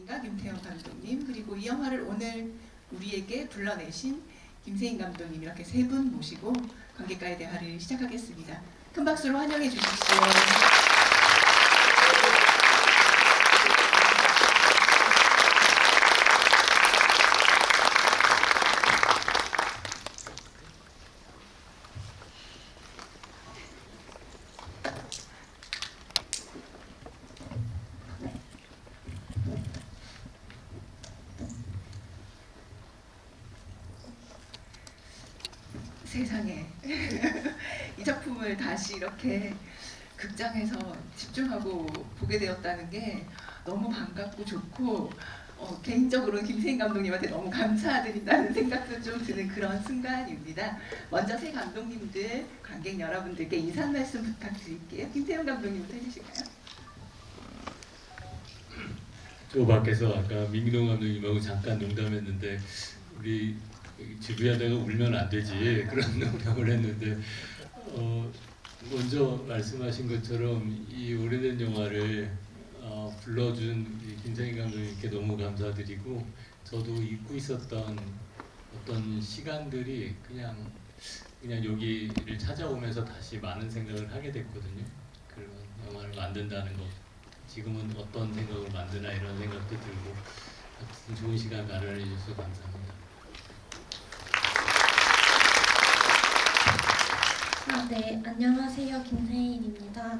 감독님과 김태형 감독님, 그리고 이 영화를 오늘 우리에게 불러내신 김세인 감독님, 이렇게 세 분 모시고 관객과의 대화를 시작하겠습니다. 큰 박수로 환영해 주십시오. 세상에 이 작품을 다시 이렇게 극장에서 집중하고 보게 되었다는 게 너무 반갑고 좋고, 개인적으로는 김세인 감독님한테 너무 감사드린다는 생각도 좀 드는 그런 순간입니다. 먼저 세 감독님들, 관객 여러분들께 인사 말씀 부탁드릴게요. 김태형 감독님부터 해주실까요? 저 밖에서 아까 민기동 감독님하고 잠깐 농담했는데 우리 지부야대가 울면 안 되지 그런 농담을 했는데, 먼저 말씀하신 것처럼 이 오래된 영화를 불러준 김세인 감독님께 너무 감사드리고, 저도 잊고 있었던 어떤 시간들이 그냥 여기를 찾아오면서 다시 많은 생각을 하게 됐거든요. 그런 영화를 만든다는 것, 지금은 어떤 생각을 만드나 이런 생각도 들고, 하여튼 좋은 시간 마련해 주셔서 감사합니다. 네, 안녕하세요. 김세인입니다.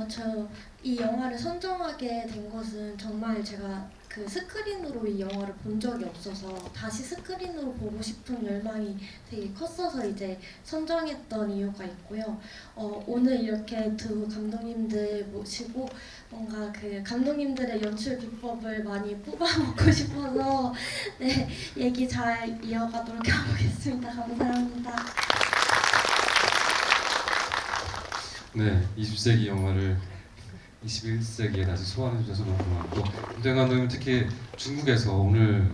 저 이 영화를 선정하게 된 것은 정말 제가 그 스크린으로 이 영화를 본 적이 없어서 다시 스크린으로 보고 싶은 열망이 되게 컸어서 이제 선정했던 이유가 있고요. 오늘 이렇게 두 감독님들 모시고 뭔가 그 감독님들의 연출 기법을 많이 뽑아먹고 싶어서 네, 얘기 잘 이어가도록 해보겠습니다. 감사합니다. 네, 20세기 영화를 21세기에 다시 소환해 주셔서 너무 고맙고, 김태형 감독님 특히 중국에서 오늘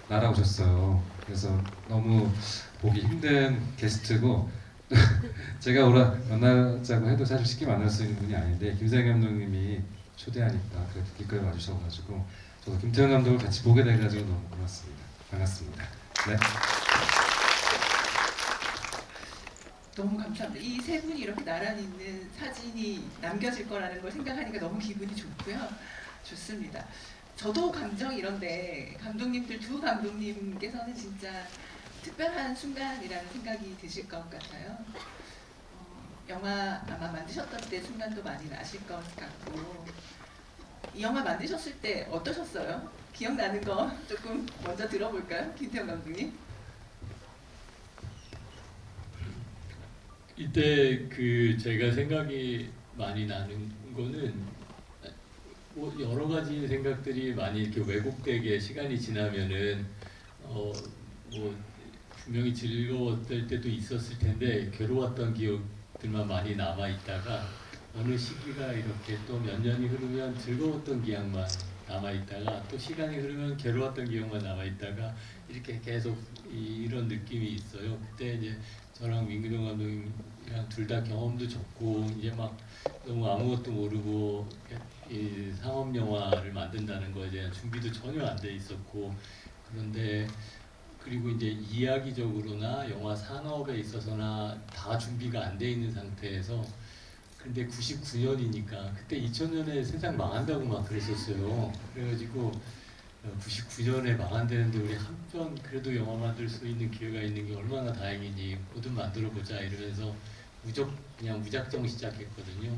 날아오셨어요. 그래서 너무 보기 힘든 게스트고 제가 만나자고 해도 사실 쉽게 만날 수 있는 분이 아닌데 김세인 감독님이 초대하니까 그래도 기꺼이 와주셔가지고 저도 김태형 감독을 같이 보게 돼가지고 너무 고맙습니다. 반갑습니다. 네. 너무 감사합니다. 이 세 분이 이렇게 나란히 있는 사진이 남겨질 거라는 걸 생각하니까 너무 기분이 좋고요. 좋습니다. 저도 감정이 이런데 감독님들 두 감독님께서는 진짜 특별한 순간이라는 생각이 드실 것 같아요. 영화 아마 만드셨던 때 순간도 많이 나실 것 같고, 이 영화 만드셨을 때 어떠셨어요? 기억나는 거 조금 먼저 들어볼까요? 김태형 감독님. 이때 제가 생각이 많이 나는 거는 뭐 여러 가지 생각들이 많이 이렇게 왜곡되게 시간이 지나면은 뭐 분명히 즐거웠을 때도 있었을 텐데 괴로웠던 기억들만 많이 남아 있다가 어느 시기가 이렇게 또 몇 년이 흐르면 즐거웠던 기억만 남아 있다가 또 시간이 흐르면 괴로웠던 기억만 남아 있다가 이렇게 계속 이런 느낌이 있어요. 그때 이제 저랑 민기동 감독님이랑 둘 다 경험도 적고 이제 막 너무 아무것도 모르고 이 상업 영화를 만든다는 거에 대한 준비도 전혀 안 돼 있었고, 그런데 그리고 이제 이야기적으로나 영화 산업에 있어서나 다 준비가 안 돼 있는 상태에서, 근데 99년이니까 그때 2000년에 세상 망한다고 막 그랬었어요. 그래가지고 99년에 망한다는데 우리 한 편 그래도 영화 만들 수 있는 기회가 있는 게 얼마나 다행이니, 뭐든 만들어 보자 이러면서 그냥 무작정 시작했거든요.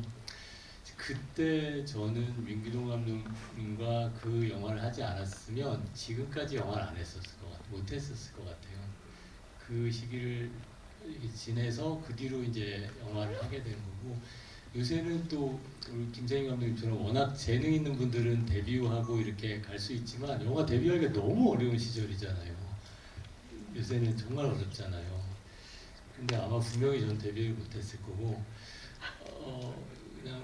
그때 저는 민기동 감독님과 그 영화를 하지 않았으면 지금까지 영화를 안 했었을 것 같아요. 못 했었을 것 같아요. 그 시기를 지내서 그 뒤로 이제 영화를 하게 된 거고, 요새는 또 우리 김세인 감독님처럼 워낙 재능 있는 분들은 데뷔하고 이렇게 갈 수 있지만 영화 데뷔하기가 너무 어려운 시절이잖아요. 요새는 정말 어렵잖아요. 근데 아마 분명히 전 데뷔를 못했을 거고, 그냥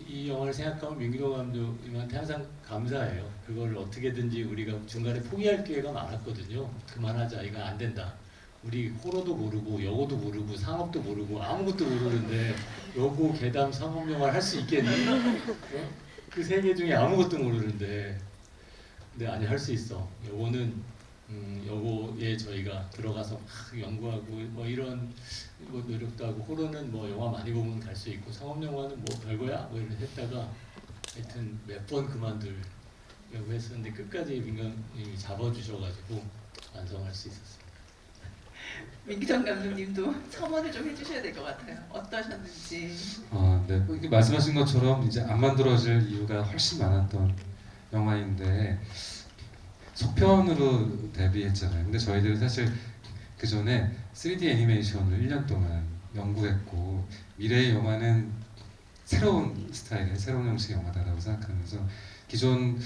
이 영화를 생각하면 민기동 감독님한테 항상 감사해요. 그걸 어떻게든지 우리가 중간에 포기할 기회가 많았거든요. 그만하자, 이거 안 된다. 우리 호러도 모르고 영어도 모르고 상업도 모르고 아무것도 모르는데 여고 괴담 상업 영화를 할 수 있겠니? 그 세 개 중에 아무것도 모르는데 근데 아니 할 수 있어. 요거는 요거에 저희가 들어가서 막 연구하고 뭐 이런 뭐 노력도 하고 호러는 뭐 영화 많이 보면 갈 수 있고 상업 영화는 뭐 별거야 뭐 이런 했다가 하여튼 몇 번 그만두려고 했었는데 끝까지 민감님이 잡아주셔가지고 완성할 수 있었습니다. 민기정 감독님도 첨언을 좀 해주셔야 될 것 같아요. 어떠셨는지. 네. 뭐 이렇게 말씀하신 것처럼 이제 안 만들어질 이유가 훨씬 많았던 영화인데 속편으로 데뷔했잖아요. 근데 저희들은 사실 그 전에 3D 애니메이션을 1년 동안 연구했고 미래의 영화는 새로운 스타일의 새로운 형식의 영화다라고 생각하면서 기존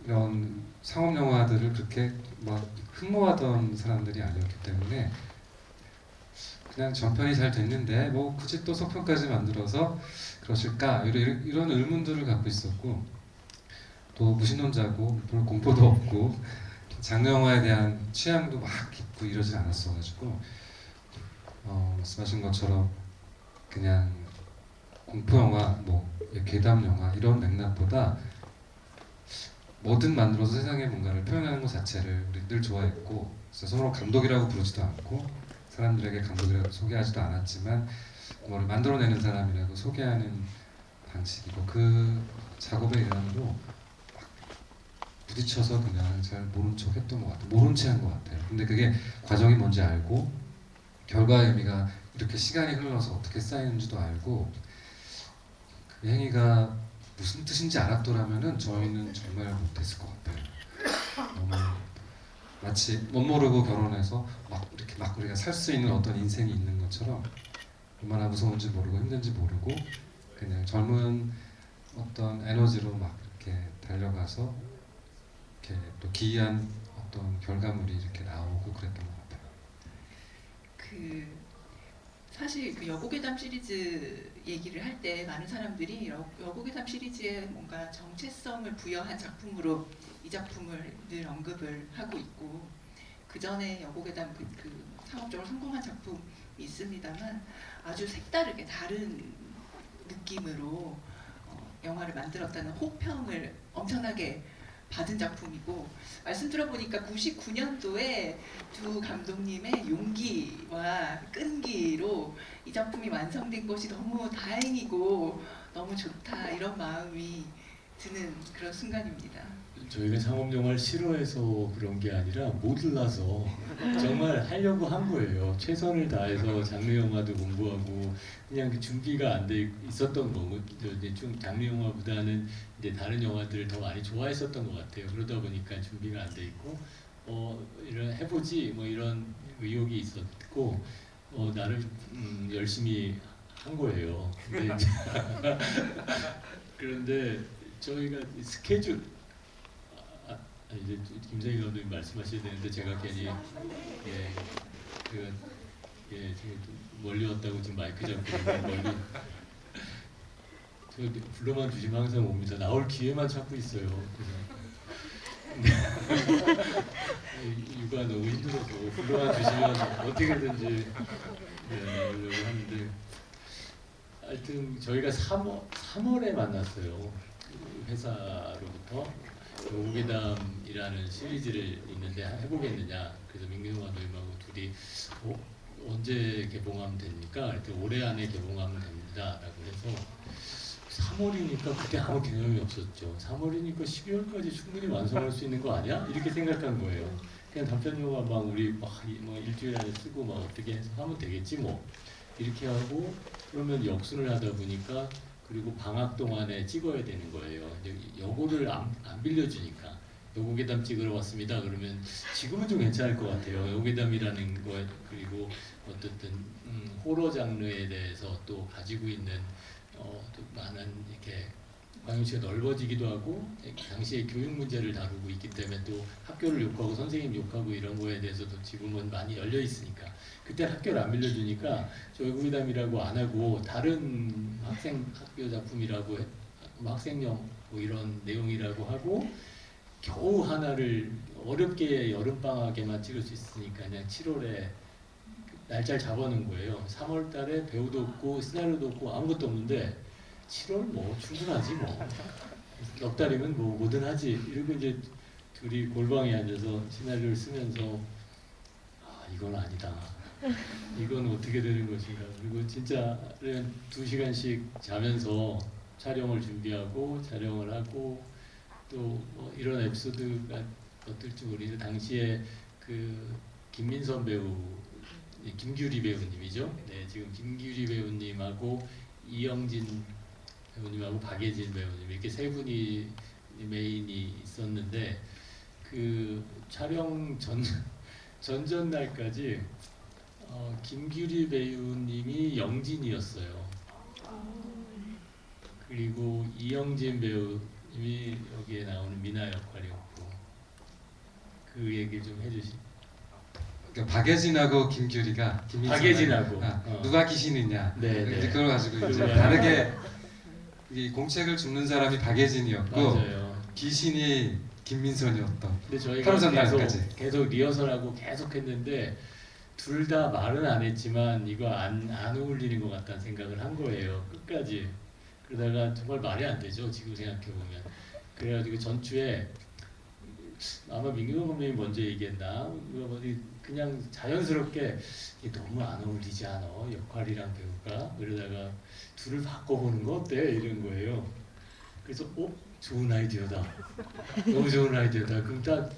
이런 상업 영화들을 그렇게 막 흠모하던 사람들이 아니었기 때문에 그냥 전편이 잘 됐는데 뭐 굳이 또 속편까지 만들어서 그러실까 이런 의문들을 갖고 있었고 또 무신론자고 별로 공포도 없고 장르 영화에 대한 취향도 막 깊고 이러진 않았어가지고 말씀하신 것처럼 그냥 공포 영화, 뭐 괴담 영화 이런 맥락보다 뭐든 만들어서 세상에 뭔가를 표현하는 것 자체를 우리 늘 좋아했고 그래서 서로 감독이라고 부르지도 않고 사람들에게 감독이라고 소개하지도 않았지만 뭐를 만들어내는 사람이라고 소개하는 방식이고 그 작업의 일환으로 부딪혀서 그냥 잘 모른 척 했던 것 같아요. 모른 채 한 것 같아요. 근데 그게 과정이 뭔지 알고 결과의 의미가 이렇게 시간이 흘러서 어떻게 쌓이는지도 알고 그 행위가 무슨 뜻인지 알았더라면은 저희는 정말 못했을 것 같아요. 너무 마치 못 모르고 결혼해서 막 이렇게 막 우리가 살 수 있는 어떤 인생이 있는 것처럼 얼마나 무서운지 모르고 힘든지 모르고 그냥 젊은 어떤 에너지로 막 이렇게 달려가서 이렇게 또 기이한 어떤 결과물이 이렇게 나오고 그랬던 것 같아요. 그 사실 그 여고괴담 시리즈 얘기를 할 때 많은 사람들이 여고괴담 시리즈에 뭔가 정체성을 부여한 작품으로 이 작품을 늘 언급을 하고 있고 그 전에 여고괴담 그 상업적으로 성공한 작품이 있습니다만 아주 색다르게 다른 느낌으로 영화를 만들었다는 호평을 엄청나게 받은 작품이고 말씀 들어보니까 99년도에 두 감독님의 용기와 끈기로 이 작품이 완성된 것이 너무 다행이고 너무 좋다 이런 마음이 드는 그런 순간입니다. 저희가 상업 영화를 싫어해서 그런 게 아니라 모질라서 정말 하려고 한 거예요. 최선을 다해서 장르 영화도 공부하고 그냥 그 준비가 안 돼 있었던 거고 이제 좀 장르 영화보다는 이제 다른 영화들을 더 많이 좋아했었던 것 같아요. 그러다 보니까 준비가 안 돼 있고 이런 해보지 뭐 이런 의욕이 있었고 나름 열심히 한 거예요. 근데 이제 그런데 저희가 스케줄 이제 김성희 감독님 말씀하셔야 되는데 제가 괜히 지금 멀리 왔다고 지금 마이크 잡고 멀리 저 불러만 주시면 항상 옵니다. 나올 기회만 찾고 있어요. 육아 너무 힘들어서 불러만 주시면 어떻게든지 나오려고 하는데 하여튼 저희가 3월에 만났어요. 회사로부터 여고괴담이라는 시리즈를 있는데 해보겠느냐. 그래서 민규 감독님하고 둘이 언제 개봉하면 됩니까? 그랬더니 올해 안에 개봉하면 됩니다. 라고 해서 3월이니까 그때 아무 개념이 없었죠. 3월이니까 12월까지 충분히 완성할 수 있는 거 아니야? 이렇게 생각한 거예요. 그냥 단편 영화 막 우리 뭐 일주일 안에 쓰고 막 어떻게 해서 하면 되겠지 뭐 이렇게 하고 그러면 역순을 하다 보니까 그리고 방학 동안에 찍어야 되는 거예요. 여고를 안 빌려주니까 여고괴담 찍으러 왔습니다. 그러면 지금은 좀 괜찮을 것 같아요. 여고괴담이라는 거 그리고 어쨌든 호러 장르에 대해서 또 가지고 있는 또 많은 이렇게 방역시가 넓어지기도 하고 당시에 교육 문제를 다루고 있기 때문에 또 학교를 욕하고 선생님 욕하고 이런 거에 대해서도 지금은 많이 열려 있으니까 그때 학교를 안 빌려주니까 저 여고괴담이라고 안 하고 다른 학교 작품이라고 학생용 뭐 이런 내용이라고 하고 겨우 하나를 어렵게 여름방학에만 찍을 수 있으니까 그냥 7월에 날짜를 잡아놓은 거예요. 3월 달에 배우도 없고 시나리오도 없고 아무것도 없는데 7월 뭐 충분하지 뭐 넉 달이면 뭐 뭐든 하지 이러고 이제 둘이 골방에 앉아서 시나리오를 쓰면서 아 이건 아니다. 이건 어떻게 되는 것인가. 그리고 진짜 2시간씩 자면서 촬영을 준비하고 촬영을 하고 또 뭐 이런 에피소드가 어떨지 모르겠는데 당시에 그 김민선 배우, 김규리 배우님이죠. 네, 지금 김규리 배우님하고 이영진 배우님하고 박예진 배우님 이렇게 세 분이 메인이 있었는데 그 촬영 전전날까지 김규리 배우님이 영진이었어요. 그리고 이영진 배우님이 여기에 나오는 미나 역할이었고 그 얘기 좀 해주시. 그러니까 박예진하고 김규리가 박예진하고 누가 귀신이냐. 네, 네. 이제 그걸 가지고 이제 그거야. 다르게 이 공책을 줍는 사람이 박예진이었고 맞아요. 귀신이 김민선이었던. 근데 저희가 하루 전날까지. 계속 리허설하고 계속 했는데 둘 다 말은 안 했지만 이거 안 어울리는 것 같다는 생각을 한 거예요. 끝까지. 그러다가 정말 말이 안 되죠. 지금 생각해 보면. 그래가지고 전주에 아마 민규동 감독님이 먼저 얘기했나? 그냥 자연스럽게 이게 너무 안 어울리지 않아 역할이랑 배우가. 그러다가 둘을 바꿔보는 거 어때? 이런 거예요. 그래서 좋은 아이디어다. 너무 좋은 아이디어다. 그럼 딱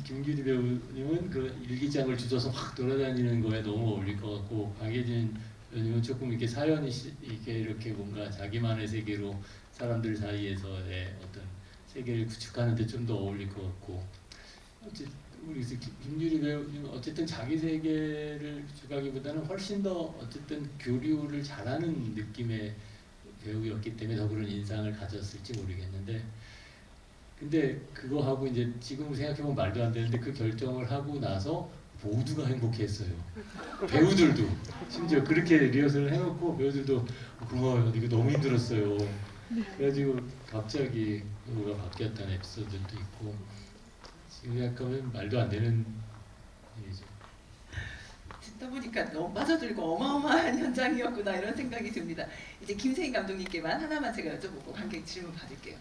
김규리 배우님은 그 일기장을 주워서 확 돌아다니는 거에 너무 어울릴 것 같고 박예진 배우님은 조금 이렇게 사연이 이렇게 뭔가 자기만의 세계로 사람들 사이에서의 어떤 세계를 구축하는데 좀 더 어울릴 것 같고 우리 김유리 배우님은 어쨌든 자기 세계를 구축하기보다는 훨씬 더 어쨌든 교류를 잘하는 느낌의 배우였기 때문에 더 그런 인상을 가졌을지 모르겠는데 근데 그거 하고 이제 지금 생각해보면 말도 안 되는데 그 결정을 하고 나서 모두가 행복했어요. 배우들도 심지어 그렇게 리허설을 해놓고 배우들도 고마워요. 이거 너무 힘들었어요. 그래가지고 갑자기 배우가 바뀌었다는 에피소드도 있고 지금 생각하면 말도 안 되는 일이죠. 듣다 보니까 너무 빠져들고 어마어마한 현장이었구나 이런 생각이 듭니다. 이제 김세인 감독님께만 하나만 제가 여쭤보고 관객 질문 받을게요.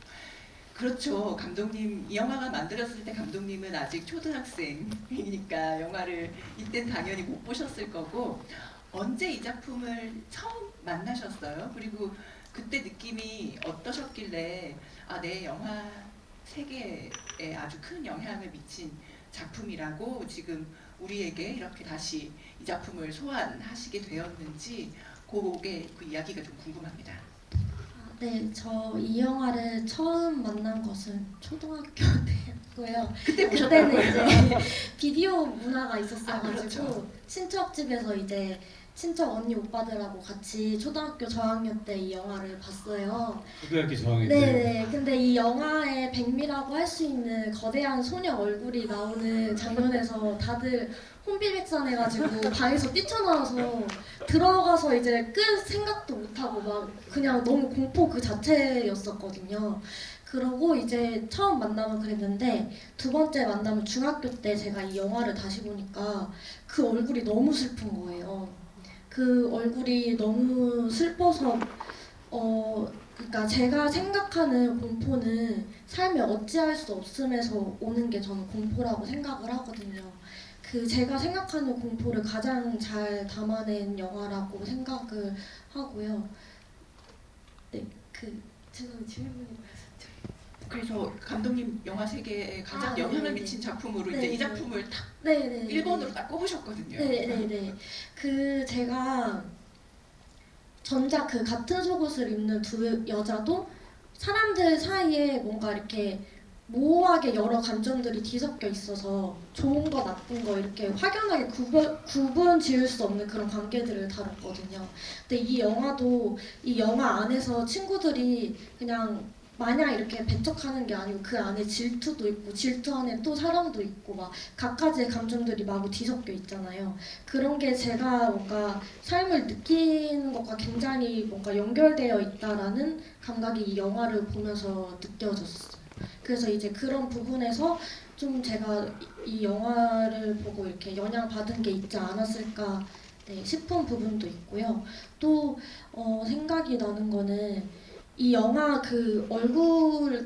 그렇죠. 감독님 이 영화가 만들었을 때 감독님은 아직 초등학생이니까 영화를 이땐 당연히 못 보셨을 거고 언제 이 작품을 처음 만나셨어요? 그리고 그때 느낌이 어떠셨길래 내 영화 세계에 아주 큰 영향을 미친 작품이라고 지금 우리에게 이렇게 다시 이 작품을 소환하시게 되었는지 그 이야기가 좀 궁금합니다. 네, 저 이 영화를 처음 만난 것은 초등학교 때였고요. 그때는 이제 비디오 문화가 있었어가지고 그렇죠. 친척 집에서 이제 친척 언니 오빠들하고 같이 초등학교 저학년 때 이 영화를 봤어요. 초등학교 저학년 때. 네네. 근데 이 영화의 백미라고 할 수 있는 거대한 소녀 얼굴이 나오는 장면에서 다들 혼비백산해가지고 방에서 뛰쳐나와서 들어가서 이제 끌 생각도 못하고 막 그냥 너무 공포 그 자체였었거든요. 그러고 이제 처음 만나면 그랬는데 두 번째 만나면 중학교 때 제가 이 영화를 다시 보니까 그 얼굴이 너무 슬픈 거예요. 그 얼굴이 너무 슬퍼서 그러니까 제가 생각하는 공포는 삶에 어찌할 수 없음에서 오는 게 저는 공포라고 생각을 하거든요. 그 제가 생각하는 공포를 가장 잘 담아낸 영화라고 생각을 하고요. 네, 죄송해요. 질문이 그래서 감독님 영화 세계에 가장 영향을 네네네. 미친 작품으로 네, 이제 이 네. 작품을 딱 네네. 1번으로 딱 꼽으셨거든요. 네네네. 제가 전작 같은 속옷을 입는 두 여자도 사람들 사이에 뭔가 이렇게 모호하게 여러 감정들이 뒤섞여 있어서 좋은 거 나쁜 거 이렇게 확연하게 구분 지을 수 없는 그런 관계들을 다뤘거든요. 근데 이 영화도 이 영화 안에서 친구들이 그냥 마냥 이렇게 배척하는 게 아니고 그 안에 질투도 있고 질투 안에 또 사랑도 있고 막 각가지의 감정들이 마구 뒤섞여 있잖아요. 그런 게 제가 뭔가 삶을 느끼는 것과 굉장히 뭔가 연결되어 있다라는 감각이 이 영화를 보면서 느껴졌어요. 그래서 이제 그런 부분에서 좀 제가 이 영화를 보고 이렇게 영향받은 게 있지 않았을까 싶은 부분도 있고요. 또 생각이 나는 거는 이 영화 얼굴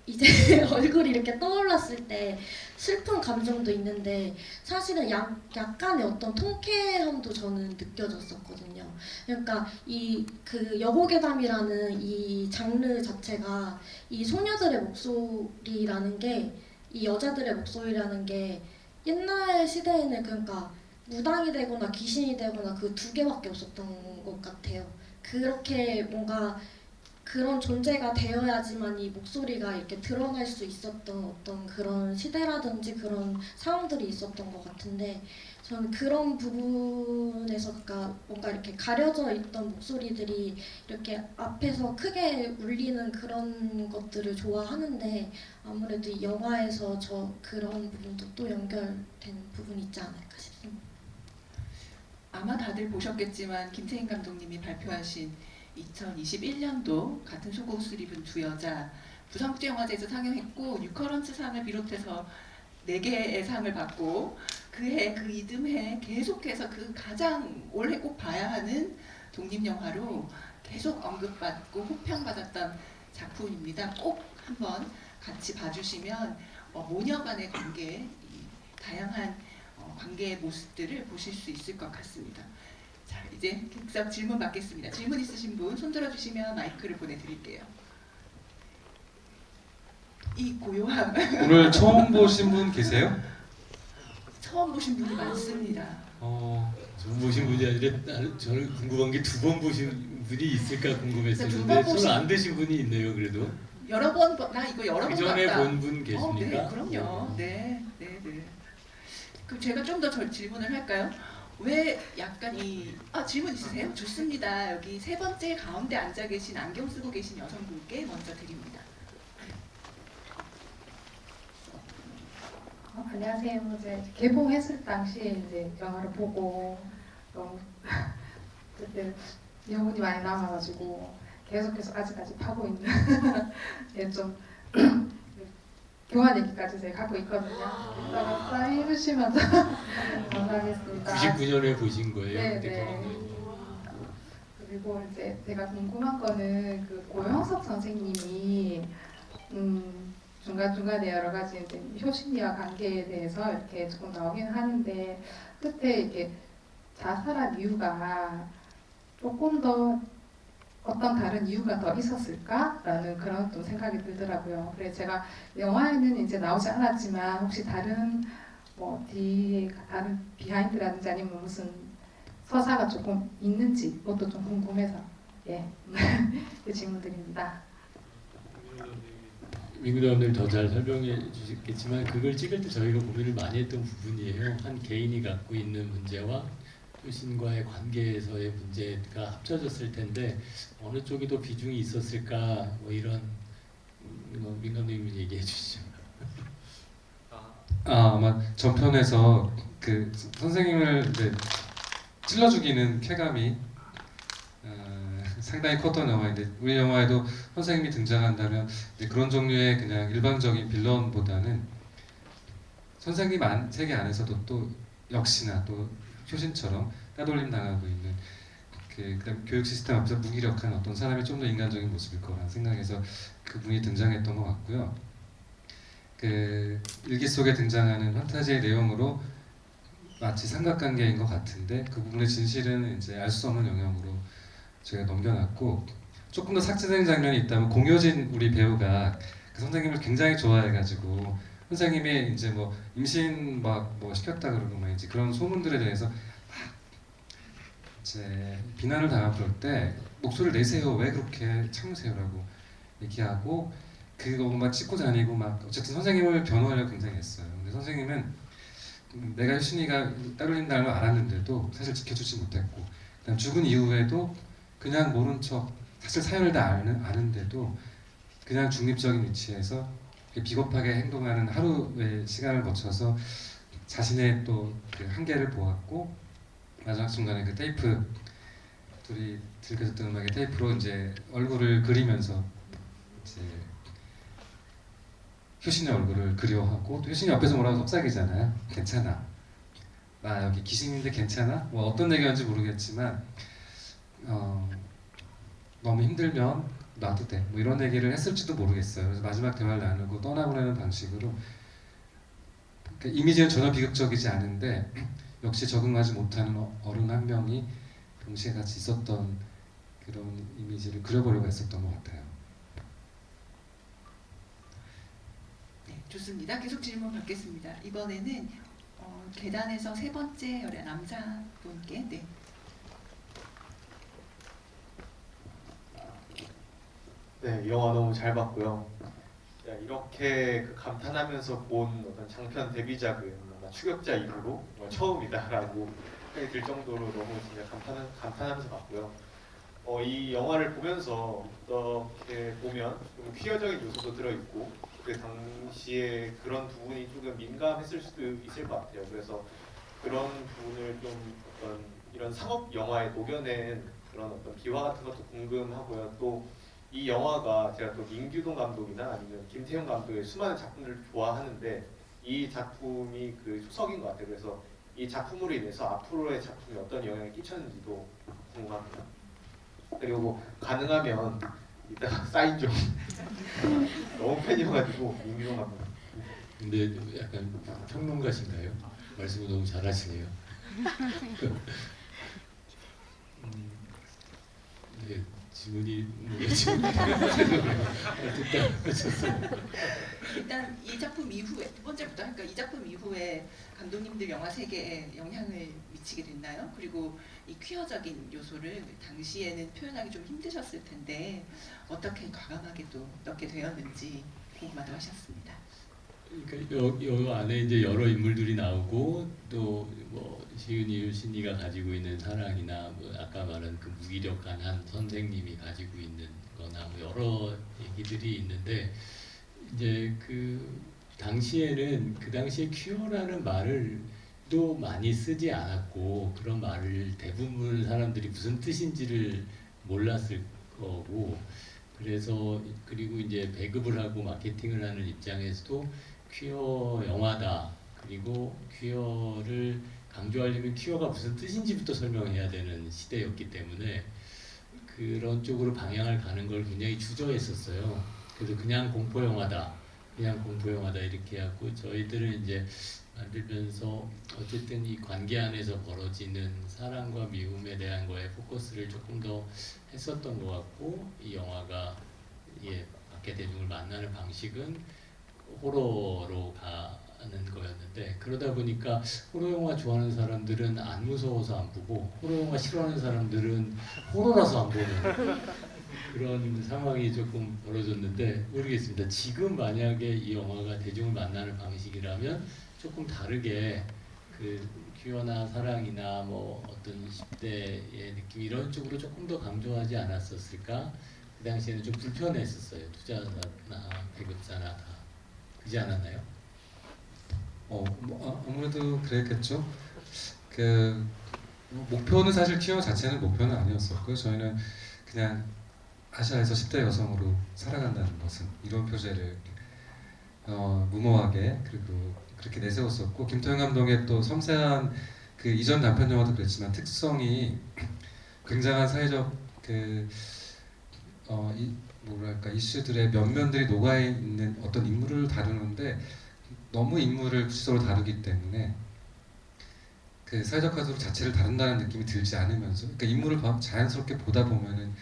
이제 얼굴이 이렇게 떠올랐을 때 슬픈 감정도 있는데 사실은 약간의 어떤 통쾌함도 저는 느껴졌었거든요. 그러니까 이 그 여고괴담이라는 이 장르 자체가 이 소녀들의 목소리라는 게 이 여자들의 목소리라는 게 옛날 시대에는 그러니까 무당이 되거나 귀신이 되거나 그 두 개밖에 없었던 것 같아요. 그렇게 뭔가 그런 존재가 되어야지만 이 목소리가 이렇게 드러날 수 있었던 어떤 그런 시대라든지 그런 상황들이 있었던 것 같은데 저는 그런 부분에서 그러니까 뭔가 이렇게 가려져 있던 목소리들이 이렇게 앞에서 크게 울리는 그런 것들을 좋아하는데 아무래도 이 영화에서 저 그런 부분도 또 연결된 부분이 있지 않을까 싶습니다. 아마 다들 보셨겠지만 김세인 감독님이 발표하신 2021년도 같은 속옷을 입은 두 여자 부산국제영화제에서 상영했고 뉴커런스 상을 비롯해서 4개의 상을 받고 그해 그 이듬해 계속해서 그 가장 올해 꼭 봐야 하는 독립영화로 계속 언급받고 호평받았던 작품입니다. 꼭 한번 같이 봐주시면 모녀 간의 관계, 이 다양한 관계의 모습들을 보실 수 있을 것 같습니다. 자, 이제 객석 질문 받겠습니다. 질문 있으신 분 손 들어주시면 마이크를 보내드릴게요. 이 고요함 오늘 처음 보신 분 계세요? 처음 보신 분이 많습니다. 처음 보신 분이 아니라 저는 궁금한 게 두 번 보신 분이 있을까 두 궁금했었는데 번 보신- 손 안 드신 분이 있네요. 그래도 여러 번, 나 이거 여러 그 번 전에 봤다. 본 분 계십니까? 네, 그럼요. 네. 그럼 제가 좀 더 질문을 할까요? 왜 약간 질문 있으세요? 좋습니다. 여기 세 번째 가운데 앉아 계신 안경 쓰고 계신 여성분께 먼저 드립니다. 안녕하세요. 이제 개봉했을 당시에 이제 영화를 보고 너무 그때 여운이 많이 남아가지고 계속해서 아직까지 파고 있는 예, 좀 교환 얘기까지 제가 갖고 있거든요. 이따가 사인해 주시면 감사하겠습니다. 99년에 보신 거예요? 네, 그때 네. 경험을. 그리고 이제 제가 궁금한 거는 그 고영석 선생님이 중간중간에 여러 가지 이제 효신이와 관계에 대해서 이렇게 조금 나오긴 하는데 끝에 이렇게 자살한 이유가 조금 더 어떤 다른 이유가 더 있었을까라는 그런 또 생각이 들더라고요. 그래서 제가 영화에는 이제 나오지 않았지만 혹시 다른 뭐 뒤에 다른 비하인드라든지 아니면 무슨 서사가 조금 있는지 그것도 좀 궁금해서 예 질문드립니다. 민규 감독님 더 잘 설명해 주시겠지만 그걸 찍을 때 저희가 고민을 많이 했던 부분이에요. 한 개인이 갖고 있는 문제와 효신과의 관계에서의 문제가 합쳐졌을 텐데 어느 쪽이 더 비중이 있었을까 뭐 이런 민 감독님이 얘기해 주시죠. 아마 전편에서 그 선생님을 이제 찔러 죽이는 쾌감이 상당히 컸던 영화인데 우리 영화에도 선생님이 등장한다면 이제 그런 종류의 그냥 일반적인 빌런보다는 선생님 세계 안에서도 또 역시나 또 효신처럼 따돌림 당하고 있는 그다음 교육 시스템 앞에서 무기력한 어떤 사람의 좀 더 인간적인 모습일 거라는 생각에서 그분이 등장했던 것 같고요. 그 일기 속에 등장하는 판타지의 내용으로 마치 삼각관계인 것 같은데 그 부분의 진실은 이제 알 수 없는 영역으로 제가 넘겨놨고 조금 더 삭제된 장면이 있다면 공효진 우리 배우가 그 선생님을 굉장히 좋아해가지고 선생님이 이제 뭐 임신 막 뭐 시켰다 그러고 막 이제 그런 소문들에 대해서 막 이제 비난을 당할 때 목소리를 내세요 왜 그렇게 참으세요라고 얘기하고 그거 막 찍고 다니고 막 어쨌든 선생님을 변호하려고 굉장히 했어요. 근데 선생님은 내가 효신이가 따돌린다는 걸 알았는데도 사실 지켜주지 못했고 그다음 죽은 이후에도 그냥 모른 척 사실 사연을 다 아는데도 그냥 중립적인 위치에서 비겁하게 행동하는 하루의 시간을 거쳐서 자신의 또 그 한계를 보았고 마지막 순간에 그 테이프 둘이 들고 듣던 음악의 테이프로 이제 얼굴을 그리면서 이제 효신의 얼굴을 그리워하고 또 효신이 옆에서 뭐라고 속삭이잖아요. 괜찮아. 나 여기 귀신인데 괜찮아? 뭐 어떤 얘기인지 모르겠지만 너무 힘들면 놔도 돼. 뭐 이런 얘기를 했을지도 모르겠어요. 그래서 마지막 대화를 나누고 떠나보내는 방식으로 그러니까 이미지는 전혀 비극적이지 않은데 역시 적응하지 못하는 어른 한 명이 동시에 같이 있었던 그런 이미지를 그려보려고 했었던 것 같아요. 네, 좋습니다. 계속 질문 받겠습니다. 이번에는 계단에서 세 번째 여자 남자분께 네. 네, 영화 너무 잘 봤고요. 야, 이렇게 감탄하면서 본 어떤 장편 데뷔작은 아마 추격자 이후로 정말 처음이다라고 생각이 들 정도로 너무 진짜 감탄하면서 봤고요. 이 영화를 보면서 어떻게 보면 좀 퀴어적인 요소도 들어있고 그 당시에 그런 부분이 조금 민감했을 수도 있을 것 같아요. 그래서 그런 부분을 좀 어떤 이런 상업 영화에 녹여낸 그런 어떤 비화 같은 것도 궁금하고요. 또 이 영화가 제가 또 민규동 감독이나 아니면 김태형 감독의 수많은 작품들을 좋아하는데 이 작품이 그 초석인 것 같아요. 그래서 이 작품으로 인해서 앞으로의 작품에 어떤 영향을 끼쳤는지도 궁금합니다. 그리고 가능하면 이따가 사인 좀 너무 팬이어가지고 민규동 감독. 근데 약간 평론가신가요? 말씀을 너무 잘하시네요. 네, 질문이 뭐였죠? 일단 이 작품 이후에 두 번째부터 할까? 이 작품 이후에 감독님들 영화 세계에 영향을 미치게 됐나요? 그리고 이 퀴어적인 요소를 당시에는 표현하기 좀 힘드셨을 텐데 어떻게 과감하게 또 넣게 되었는지 궁금하다고 하셨습니다. 그러니까 요 안에 이제 여러 인물들이 나오고 또 뭐 시은이, 유신이가 가지고 있는 사랑이나 뭐 아까 말한 그 무기력한 한 선생님이 가지고 있는 거나 뭐 여러 얘기들이 있는데 이제 그 당시에는 그 당시에 퀴어라는 말을 또 많이 쓰지 않았고 그런 말을 대부분 사람들이 무슨 뜻인지를 몰랐을 거고 그래서 그리고 이제 배급을 하고 마케팅을 하는 입장에서도 퀴어 영화다 그리고 퀴어를 강조하려면 퀴어가 무슨 뜻인지부터 설명해야 되는 시대였기 때문에 그런 쪽으로 방향을 가는 걸 굉장히 주저했었어요. 그래서 그냥 공포 영화다, 그냥 공포 영화다 이렇게 하고 저희들은 이제 만들면서 어쨌든 이 관계 안에서 벌어지는 사랑과 미움에 대한 거에 포커스를 조금 더 했었던 것 같고 이 영화가 밖에 대중을 만나는 방식은 호러로 가는 거였는데 그러다 보니까 호러 영화 좋아하는 사람들은 안 무서워서 안 보고 호러 영화 싫어하는 사람들은 호러라서 안 보는 그런 상황이 조금 벌어졌는데 모르겠습니다. 지금 만약에 이 영화가 대중을 만나는 방식이라면 조금 다르게 그 퀴어나 사랑이나 뭐 어떤 10대의 느낌 이런 쪽으로 조금 더 강조하지 않았었을까? 그 당시에는 좀 불편했었어요. 투자나 배급사나 다 그지 않았나요? 아무래도 그랬겠죠. 그 목표는 사실 퀴어 자체는 목표는 아니었었고요. 저희는 그냥 아시아에서 10대 여성으로 살아간다는 것은 이런 표제를 무모하게 그리고 그렇게 내세웠었고 김태형 감독의 또 섬세한 그 이전 단편 영화도 그랬지만 특성이 굉장한 사회적 뭐랄까 이슈들의 면면들이 녹아 있는 어떤 인물을 다루는데 너무 인물을 구체적으로 다루기 때문에 그 사회적 가족 자체를 다룬다는 느낌이 들지 않으면서 그러니까 인물을 자연스럽게 보다 보면은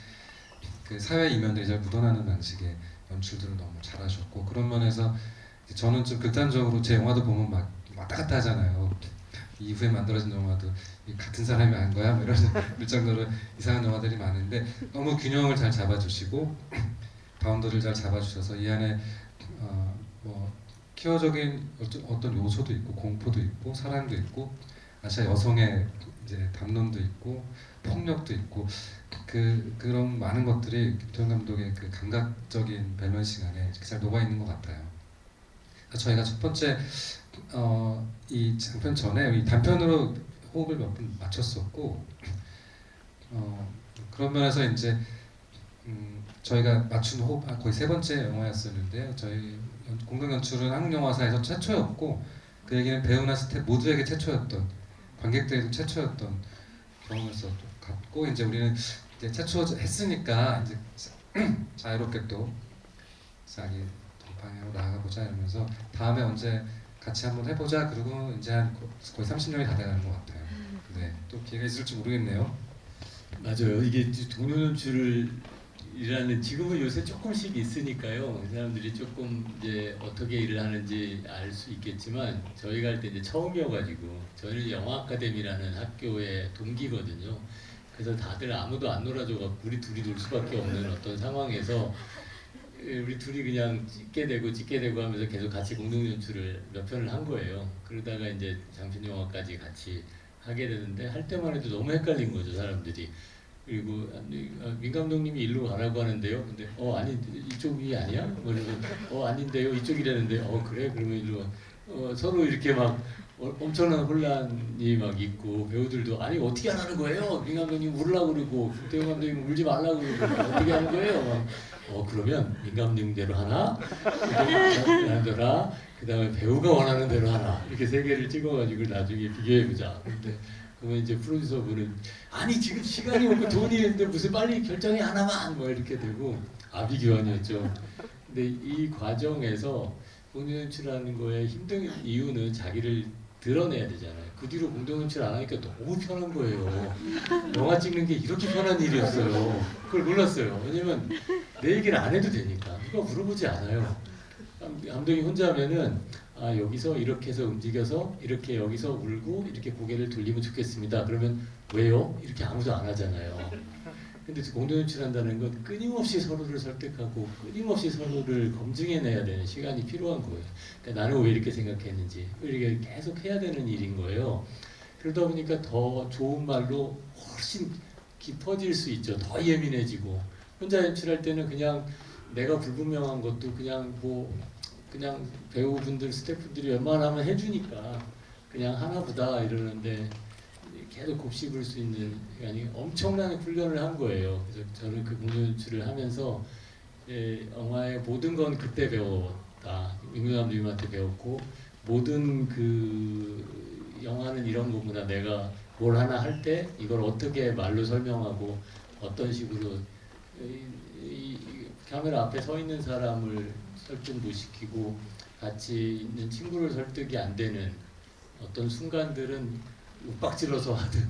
그 사회 이면들이 잘 묻어나는 방식의 연출들을 너무 잘하셨고 그런 면에서 저는 좀 극단적으로 제 영화도 보면 막 왔다 갔다 하잖아요. 이후에 만들어진 영화도 같은 사람이 한 거야? 뭐 이런 정도로 이상한 영화들이 많은데 너무 균형을 잘 잡아주시고 바운더를 잘 잡아주셔서 이 안에 뭐 퀴어적인 어떤 요소도 있고 공포도 있고 사랑도 있고 아시아 여성의 이제 담론도 있고 폭력도 있고 그런 많은 것들이 김태형 감독의 그 감각적인 밸런싱 안에 이렇게 잘 녹아 있는 것 같아요. 저희가 첫 번째 이 장편 전에 이 단편으로 호흡을 몇 번 맞췄었고 그런 면에서 이제 저희가 맞춘 호흡 거의 세 번째 영화였었는데요. 저희 공동 연출은 한국 영화사에서 최초였고 그 얘기는 배우나 스태프 모두에게 최초였던 관객들에도 최초였던 경험에서 같고 이제 우리는 이제 최초 했으니까 이제 자유롭게 또 자기 방향으로 나아가보자 이러면서 다음에 언제 같이 한번 해보자. 그리고 이제 한 거의 30년이 다 돼가는 것 같아요. 네, 또 기회가 있을지 모르겠네요. 맞아요. 이게 동료 연출이라는 지금은 요새 조금씩 있으니까요. 사람들이 조금 이제 어떻게 일을 하는지 알 수 있겠지만 저희가 할 때 이제 처음이어가지고 저희는 영화 아카데미라는 학교의 동기거든요. 그래서 다들 아무도 안 놀아줘갖고 우리 둘이 놀 수밖에 없는 어떤 상황에서 우리 둘이 그냥 찍게 되고 하면서 계속 같이 공동 연출을 몇 편을 한 거예요. 그러다가 이제 장편 영화까지 같이 하게 되는데 할 때만 해도 너무 헷갈린 거죠, 사람들이. 그리고 민 감독님이 일로 가라고 하는데요. 근데 아니 이쪽이 아니야? 뭐 이러면 아닌데요, 이쪽이라는데 그래? 그러면 일로 서로 이렇게 막 엄청난 혼란이 막 있고 배우들도 아니 어떻게 하라는 거예요? 민 감독님 울으려고 그러고 김태형 감독님 울지 말라고 그러고 어떻게 하는 거예요? 막, 그러면 민 감독님대로 하나, 하는 대로 그 다음에 배우가 원하는 대로 하나 이렇게 세 개를 찍어가지고 나중에 비교해보자. 근데 그러면 이제 프로듀서분은 아니 지금 시간이 없고 돈이 있는데 무슨 빨리 결정해 하나만 뭐 이렇게 되고 아비규환이었죠. 근데 이 과정에서 공동연출하는 거에 힘든 이유는 자기를 드러내야 되잖아요. 그 뒤로 공동연출 안 하니까 너무 편한 거예요. 영화 찍는 게 이렇게 편한 일이었어요. 그걸 몰랐어요. 왜냐면 내 얘기를 안 해도 되니까 누가 물어보지 않아요. 감독이 혼자 하면은 여기서 이렇게 해서 움직여서 이렇게 여기서 울고 이렇게 고개를 돌리면 좋겠습니다. 그러면 왜요? 이렇게 아무도 안 하잖아요. 근데 공동연출한다는 건 끊임없이 서로를 설득하고 끊임없이 서로를 검증해내야 되는 시간이 필요한 거예요. 그러니까 나는 왜 이렇게 생각했는지 이렇게 계속 해야 되는 일인 거예요. 그러다 보니까 더 좋은 말로 훨씬 깊어질 수 있죠. 더 예민해지고 혼자 연출할 때는 그냥 내가 불분명한 것도 그냥 그냥 배우분들 스태프분들이 웬만하면 해주니까 그냥 하나보다 이러는데 계속 곱씹을 수 있는 시간이 엄청난 훈련을 한 거예요. 그래서 저는 그 공동 연출을 하면서 영화의 모든 건 그때 배웠다. 민규 감독님한테 배웠고 모든 그 영화는 이런 거구나. 내가 뭘 하나 할 때 이걸 어떻게 말로 설명하고 어떤 식으로 이 카메라 앞에 서 있는 사람을 설득 못 시키고 같이 있는 친구를 설득이 안 되는 어떤 순간들은 윽박질러서 하든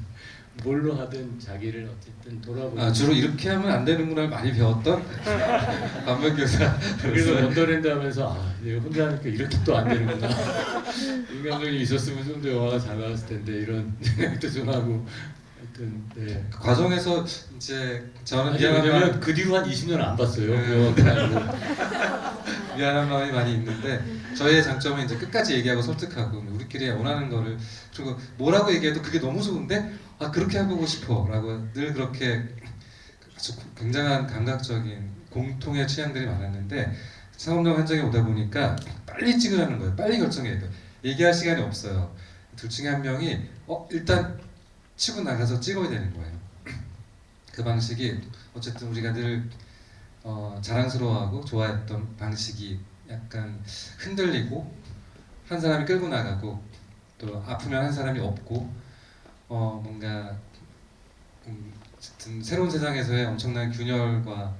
뭘로 하든 자기를 어쨌든 돌아보고 주로 이렇게 하면 안 되는구나 많이 배웠던 감독교사. 그래서 원더랜드 하면서 내가 혼자 하니까 이렇게 또 안 되는구나. 임 감독이 있었으면 좀 더 영화가 잘 나왔을 텐데 이런 생각도 좀 하고 하여튼 네. 그 과정에서 이제 저는 왜냐면 그 뒤로 한 20년 안 봤어요. 미안한 마음이 많이 있는데 저희의 장점은 이제 끝까지 얘기하고 설득하고 우리끼리 원하는 거를 그리고 뭐라고 얘기해도 그게 너무 좋은데 그렇게 해보고 싶어라고 늘 그렇게 아주 굉장한 감각적인 공통의 취향들이 많았는데 상업영 현장에 오다 보니까 빨리 찍으라는 거예요. 빨리 결정해야 돼요. 얘기할 시간이 없어요. 둘 중에 한 명이 일단 치고 나가서 찍어야 되는 거예요. 그 방식이 어쨌든 우리가 늘 자랑스러워하고 좋아했던 방식이 약간 흔들리고 한 사람이 끌고 나가고 또 아프면 한 사람이 없고 뭔가 어쨌든 새로운 세상에서의 엄청난 균열과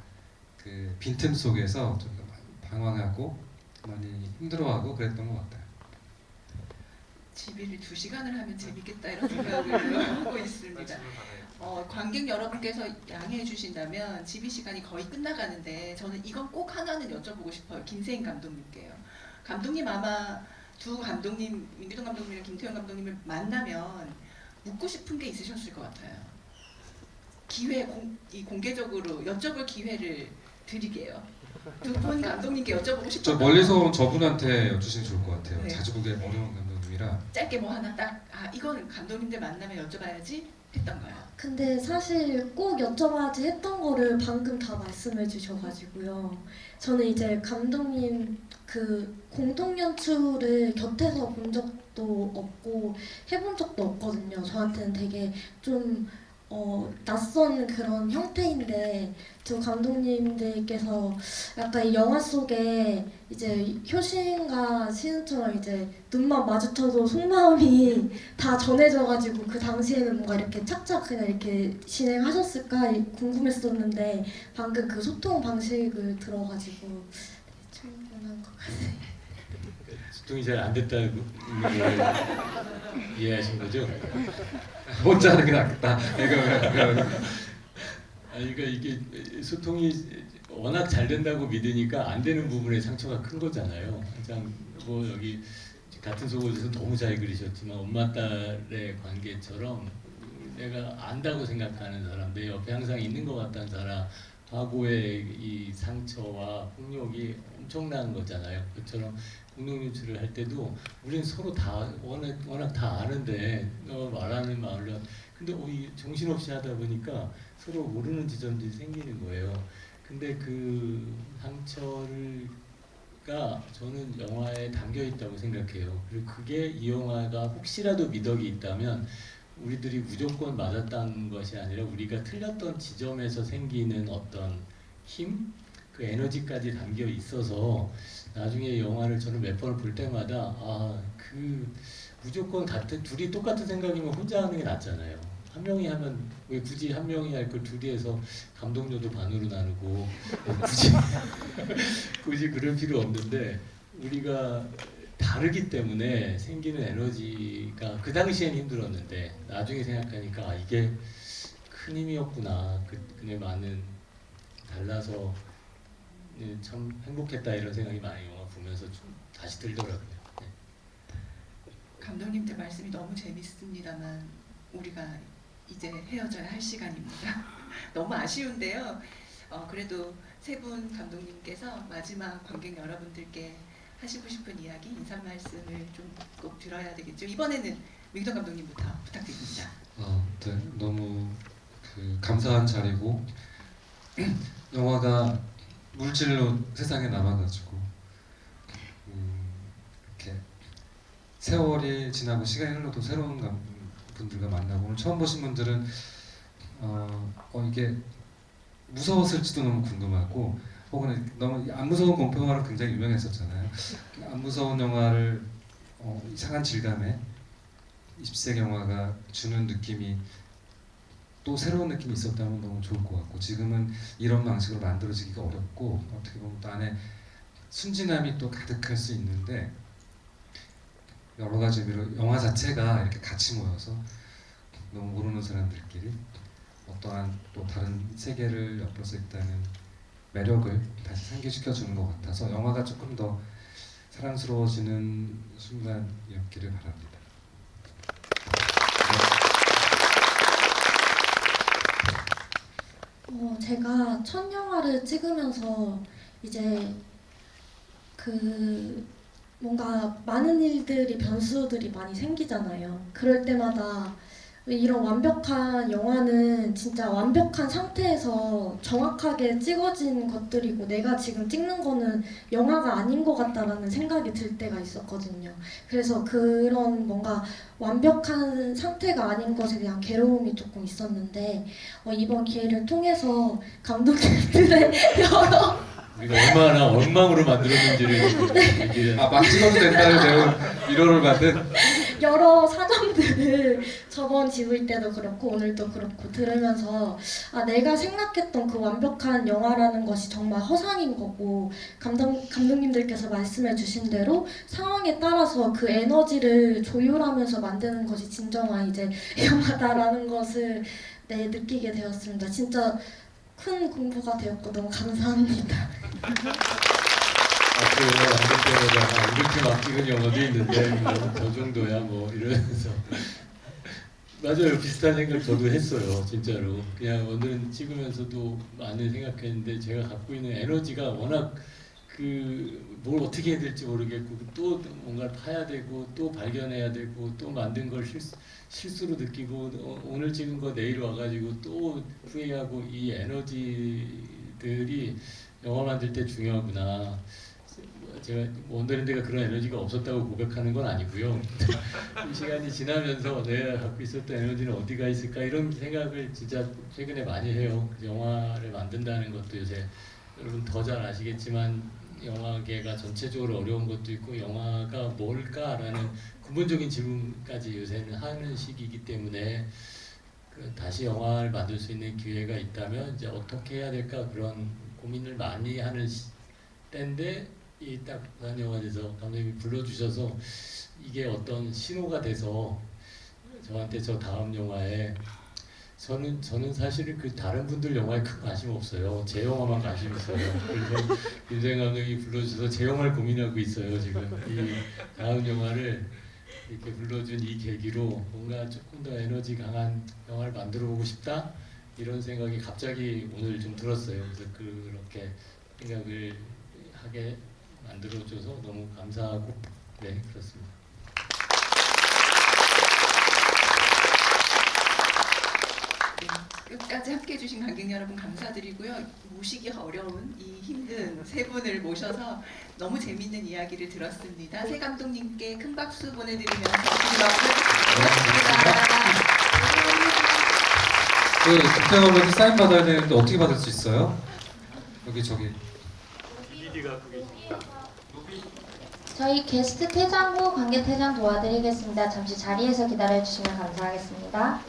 그 빈틈 속에서 좀 방황하고 많이 힘들어하고 그랬던 것 같아요. 집이를 2시간을 하면 재밌겠다 이런 생각을 하고 있습니다. 관객 여러분께서 양해해 주신다면 집이 시간이 거의 끝나가는데 저는 이건 꼭 하나는 여쭤보고 싶어요. 김세인 감독님께요. 감독님 아마 두 감독님, 민규동 감독님이랑 김태형 감독님을 만나면 묻고 싶은 게 있으셨을 것 같아요. 공개적으로 여쭤볼 기회를 드리게요. 두 분 감독님께 여쭤보고 싶어요. 저 멀리서 온 저분한테 여쭈시면 좋을 것 같아요. 네. 자주 보기 어려운 감독님이라. 짧게 뭐 하나 딱 이건 감독님들 만나면 여쭤봐야지 했던가요? 근데 사실 꼭 여쭤봐야지 했던 거를 방금 다 말씀해 주셔가지고요. 저는 이제 감독님 그 공동 연출을 곁에서 본 적도 없고 해본 적도 없거든요. 저한테는 되게 좀 낯선 그런 형태인데 두 감독님들께서 약간 이 영화 속에 이제 효신과 시은처럼 이제 눈만 마주쳐도 속마음이 다 전해져가지고 그 당시에는 뭔가 이렇게 착착 그냥 이렇게 진행하셨을까 궁금했었는데 방금 그 소통 방식을 들어가지고 충분한 것 같아요. 소통이 잘 안 됐다는 걸 이해하신 거죠? 혼자 하는 게 낫겠다. 아니 그러니까 이게 소통이 워낙 잘 된다고 믿으니까 안 되는 부분에 상처가 큰 거잖아요. 가장 뭐 여기 같은 속옷에서 너무 잘 그리셨지만 엄마 딸의 관계처럼 내가 안다고 생각하는 사람, 내 옆에 항상 있는 것 같다는 사람하고의 이 상처와 폭력이 엄청난 거잖아요. 그처럼 공동 연출을 할 때도 우리는 서로 다 워낙 다 아는데 말하는 마음을 근데 이 정신없이 하다 보니까 서로 모르는 지점들이 생기는 거예요. 근데 그 상처가 저는 영화에 담겨 있다고 생각해요. 그리고 그게 이 영화가 혹시라도 미덕이 있다면 우리들이 무조건 맞았다는 것이 아니라 우리가 틀렸던 지점에서 생기는 어떤 힘? 그 에너지까지 담겨 있어서 나중에 영화를 저는 몇 번을 볼 때마다 그 무조건 둘이 똑같은 생각이면 혼자 하는 게 낫잖아요. 한 명이 하면 왜 굳이 한 명이 할 걸 둘이 해서 감독료도 반으로 나누고 굳이 그럴 필요 없는데 우리가 다르기 때문에 생기는 에너지가 그 당시엔 힘들었는데 나중에 생각하니까 이게 큰 힘이었구나. 그네 많은 달라서 참 행복했다 이런 생각이 많이 영화 보면서 좀 다시 들더라고요. 네. 감독님들 말씀이 너무 재밌습니다만 우리가 이제 헤어져야 할 시간입니다. 너무 아쉬운데요. 그래도 세 분 감독님께서 마지막 관객 여러분들께 하시고 싶은 이야기, 인사 말씀을 좀 꼭 들어야 되겠죠. 이번에는 민경 감독님부터 부탁드립니다. 네, 너무 감사한 자리고 영화가 물질로 세상에 남아가지고 이렇게 세월이 지나고 시간이 흘러도 새로운 분들과 만나고 오늘 처음 보신 분들은 이게 무서웠을지도 너무 궁금하고 혹은 너무 안 무서운 공포 영화로 굉장히 유명했었잖아요. 안 무서운 영화를 이상한 질감의 20세기 영화가 주는 느낌이 또 새로운 느낌이 있었다면 너무 좋을 것 같고 지금은 이런 방식으로 만들어지기가 어렵고 어떻게 보면 또 안에 순진함이 또 가득할 수 있는데 여러 가지 의미로 영화 자체가 이렇게 같이 모여서 너무 모르는 사람들끼리 어떠한 또 다른 세계를 엿볼 수 있다는 매력을 다시 상기시켜주는 것 같아서 영화가 조금 더 사랑스러워지는 순간이었기를 바랍니다. 제가 첫 영화를 찍으면서 이제 뭔가 많은 일들이 변수들이 많이 생기잖아요. 그럴 때마다 이런 완벽한 영화는 진짜 완벽한 상태에서 정확하게 찍어진 것들이고 내가 지금 찍는 거는 영화가 아닌 것 같다라는 생각이 들 때가 있었거든요. 그래서 그런 뭔가 완벽한 상태가 아닌 것에 대한 괴로움이 조금 있었는데 이번 기회를 통해서 감독님들의 여러 우리가 얼마나 엉망으로 만들었는지를 얘기를 막 찍어도 된다는 내용 위로를 받은 여러 사정들을 저번 지부일 때도 그렇고 오늘도 그렇고 들으면서 내가 생각했던 그 완벽한 영화라는 것이 정말 허상인 거고 감독님들께서 말씀해 주신 대로 상황에 따라서 그 에너지를 조율하면서 만드는 것이 진정한 이제 영화다라는 것을 느끼게 되었습니다. 진짜 큰 공부가 되었고 너무 감사합니다. 앞으로 만들 때마다 이렇게 막 찍은 영화도 있는데 뭐 저 정도야 뭐 이러면서 맞아요. 비슷한 생각 저도 했어요. 진짜로 그냥 오늘은 찍으면서도 많이 생각했는데 제가 갖고 있는 에너지가 워낙 뭘 어떻게 해야 될지 모르겠고 또 뭔가를 파야 되고 또 발견해야 되고 또 만든 걸 실수로 느끼고 오늘 찍은 거 내일 와가지고 또 후회하고 이 에너지들이 영화 만들 때 중요하구나. 제가 원더랜드가 그런 에너지가 없었다고 고백하는 건 아니고요. 이 시간이 지나면서 내가 갖고 있었던 에너지는 어디가 있을까 이런 생각을 진짜 최근에 많이 해요. 영화를 만든다는 것도 요새 여러분 더 잘 아시겠지만 영화계가 전체적으로 어려운 것도 있고 영화가 뭘까라는 근본적인 질문까지 요새는 하는 시기이기 때문에 다시 영화를 만들 수 있는 기회가 있다면 이제 어떻게 해야 될까 그런 고민을 많이 하는 때인데 이 딱 부산영화제에서 감독님이 불러주셔서 이게 어떤 신호가 돼서 저한테 저 다음 영화에 저는 사실은 그 다른 분들 영화에 큰 관심 없어요. 제 영화만 관심 있어요. 그래서 김세현 감독이 불러주셔서 제 영화를 고민하고 있어요. 지금 이 다음 영화를 이렇게 불러준 이 계기로 뭔가 조금 더 에너지 강한 영화를 만들어 보고 싶다 이런 생각이 갑자기 오늘 좀 들었어요. 그래서 그렇게 생각을 하게 만들어줘서 너무 감사하고 네 그렇습니다. 네, 끝까지 함께해 주신 관객 여러분 감사드리고요. 모시기가 어려운 이 힘든 세 분을 모셔서 너무 재밌는 이야기를 들었습니다. 세 감독님께 큰 박수 보내드리면서 고맙습니다. 그 김태형 감독님 사인 받아야 되는데 어떻게 받을 수 있어요? 여기 저기. 저희 게스트 퇴장 후 관객 퇴장 도와드리겠습니다. 잠시 자리에서 기다려주시면 감사하겠습니다.